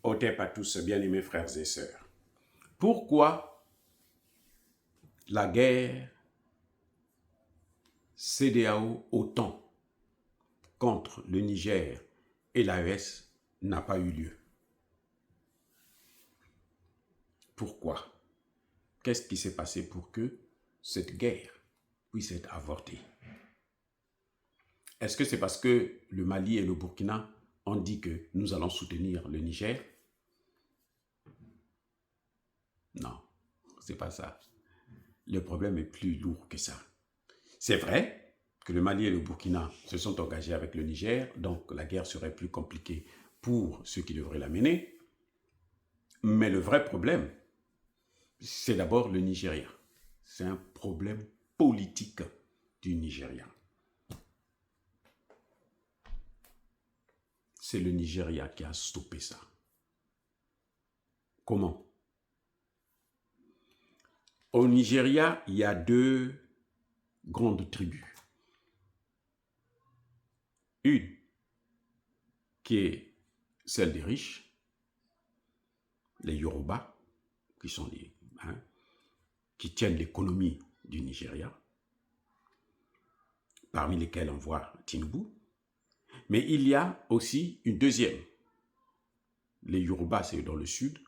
Otep à tous, bien-aimés frères et sœurs. Pourquoi la guerre CEDEAO-OTAN contre le Niger et l'AES n'a pas eu lieu? Pourquoi? Qu'est-ce qui s'est passé pour que cette guerre puisse être avortée? Est-ce que c'est parce que le Mali et le Burkina ont dit que nous allons soutenir le Niger? Non, c'est pas ça. Le problème est plus lourd que ça. C'est vrai que le Mali et le Burkina se sont engagés avec le Niger, donc la guerre serait plus compliquée pour ceux qui devraient la mener. Mais le vrai problème, c'est d'abord le Nigeria. C'est un problème politique du Nigeria. C'est le Nigeria qui a stoppé ça. Comment? Au Nigeria, il y a deux grandes tribus. Une qui est celle des riches, les Yoruba, qui sont qui tiennent l'économie du Nigeria, parmi lesquels on voit Tinubu. Mais il y a aussi une deuxième. Les Yoruba, c'est dans le sud,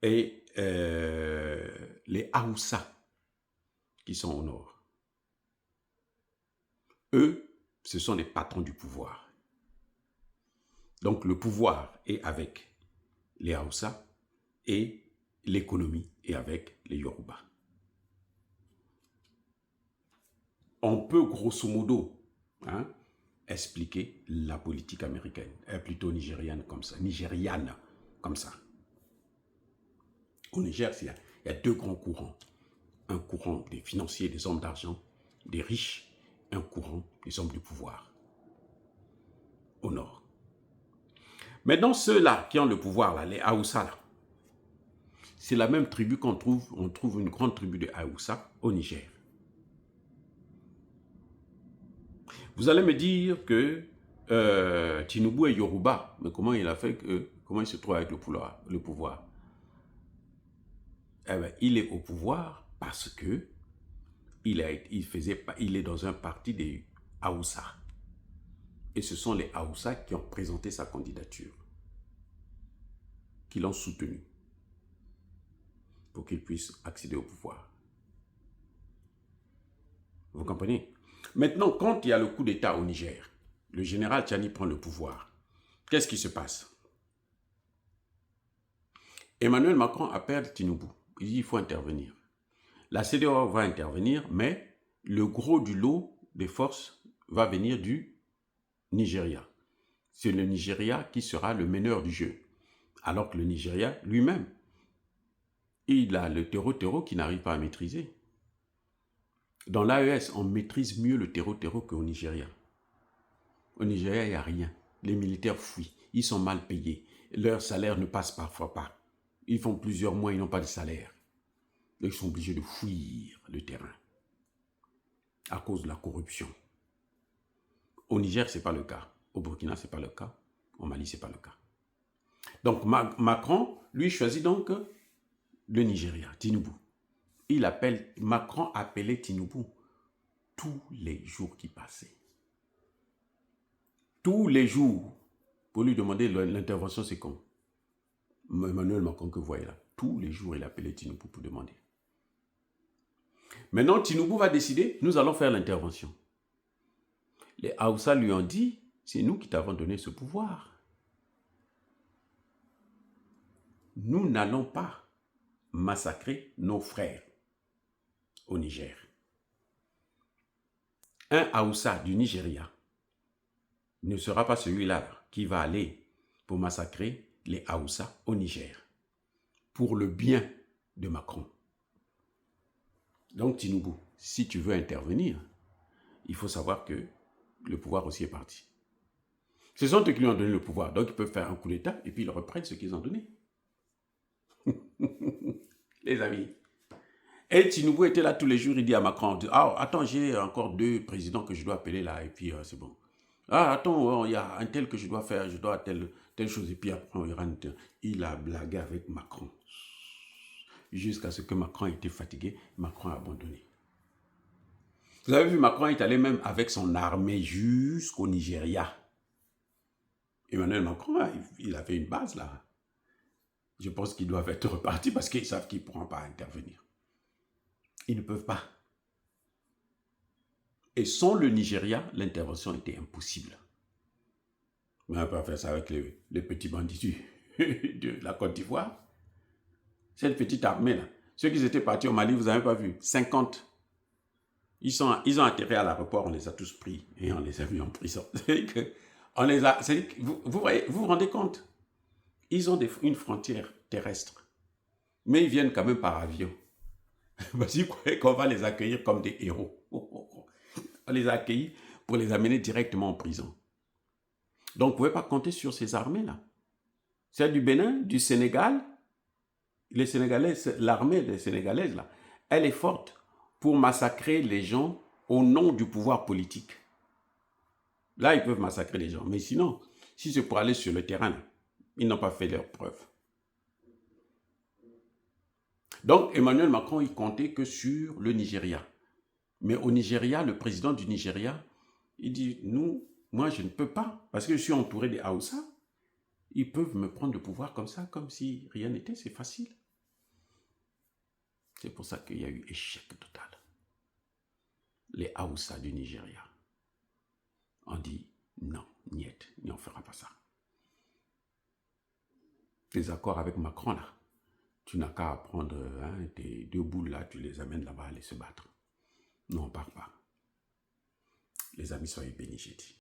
et les Haoussa, qui sont au nord. Eux, ce sont les patrons du pouvoir. Donc le pouvoir est avec les Haoussa et l'économie est avec les Yoruba. On peut grosso modo expliquer la politique américaine, plutôt nigériane comme ça. Au Niger, il y a deux grands courants. Un courant des financiers, des hommes d'argent, des riches, un courant des hommes du pouvoir. Au nord. Maintenant, ceux-là qui ont le pouvoir, là, les Haoussa, c'est la même tribu qu'on trouve. On trouve une grande tribu de Haoussa au Niger. Vous allez me dire que Tinubu est Yoruba, mais comment il a fait comment il se trouve avec le pouvoir? Eh bien, il est au pouvoir parce que il est dans un parti des Haoussa. Et ce sont les Haoussa qui ont présenté sa candidature, qui l'ont soutenu pour qu'il puisse accéder au pouvoir. Vous comprenez? Maintenant, quand il y a le coup d'État au Niger, le général Tchani prend le pouvoir. Qu'est-ce qui se passe? Emmanuel Macron appelle Tinubu. Il dit qu'il faut intervenir. La CEDEAO va intervenir, mais le gros du lot des forces va venir du Nigeria. C'est le Nigeria qui sera le meneur du jeu. Alors que le Nigeria lui-même, il a le terreau qui n'arrive pas à maîtriser. Dans l'AES, on maîtrise mieux le terreau qu'au Nigeria. Au Nigeria, il n'y a rien. Les militaires fuient. Ils sont mal payés. Leur salaire ne passe parfois pas. Ils font plusieurs mois, ils n'ont pas de salaire. Ils sont obligés de fuir le terrain à cause de la corruption. Au Niger, ce n'est pas le cas. Au Burkina, ce n'est pas le cas. Au Mali, ce n'est pas le cas. Donc Macron, lui, choisit donc le Nigeria, Tinubu. Macron appelait Tinubu tous les jours qui passaient. Tous les jours, pour lui demander l'intervention, c'est comme Emmanuel Macron que vous voyez là. Tous les jours, il appelait Tinubu pour demander. Maintenant, Tinubu va décider, nous allons faire l'intervention. Les Haoussa lui ont dit, c'est nous qui t'avons donné ce pouvoir. Nous n'allons pas massacrer nos frères au Niger. Un Haoussa du Nigeria ne sera pas celui-là qui va aller pour massacrer les Haoussa au Niger, pour le bien de Macron. Donc Tinubu, si tu veux intervenir, il faut savoir que le pouvoir aussi est parti. Ce sont eux qui lui ont donné le pouvoir, donc ils peuvent faire un coup d'État et puis ils reprennent ce qu'ils ont donné. Les amis. Et Tinubu était là tous les jours, il dit à Macron, ah, attends, j'ai encore 2 présidents que je dois appeler là, et puis c'est bon. Ah, attends, il y a un tel que je dois faire, je dois telle chose. Et puis après, il a blagué avec Macron. Jusqu'à ce que Macron était fatigué, Macron a abandonné. Vous avez vu, Macron est allé même avec son armée jusqu'au Nigeria. Emmanuel Macron, il avait une base là. Je pense qu'ils doivent être repartis parce qu'ils savent qu'ils ne pourront pas intervenir. Ils ne peuvent pas. Et sans le Nigeria, l'intervention était impossible. Mais on ne peut pas faire ça avec les petits bandits de la Côte d'Ivoire. Cette petite armée-là. Ceux qui étaient partis au Mali, vous n'avez pas vu, 50. Ils ont atterri à l'aéroport, on les a tous pris et on les a mis en prison. Vous vous rendez compte? Ils ont une frontière terrestre. Mais ils viennent quand même par avion. Parce qu'ils croyaient qu'on va les accueillir comme des héros. On les a accueillis pour les amener directement en prison. Donc, vous ne pouvez pas compter sur ces armées-là. Celle du Bénin, du Sénégal, les Sénégalais, l'armée des Sénégalaises, là, elle est forte pour massacrer les gens au nom du pouvoir politique. Là, ils peuvent massacrer les gens. Mais sinon, si c'est pour aller sur le terrain, là, ils n'ont pas fait leurs preuves. Donc, Emmanuel Macron, il comptait que sur le Nigeria. Mais au Nigeria, le président du Nigeria, il dit, moi, je ne peux pas, parce que je suis entouré des Haoussa. Ils peuvent me prendre le pouvoir comme ça, comme si rien n'était, c'est facile. C'est pour ça qu'il y a eu échec total. Les Haoussa du Nigeria ont dit, non, niet, on ne fera pas ça. Les accords avec Macron, là, tu n'as qu'à prendre tes 2 boules, là, tu les amènes là-bas, aller se battre. Non, on ne part pas. Les amis, soyez bénis, j'ai dit.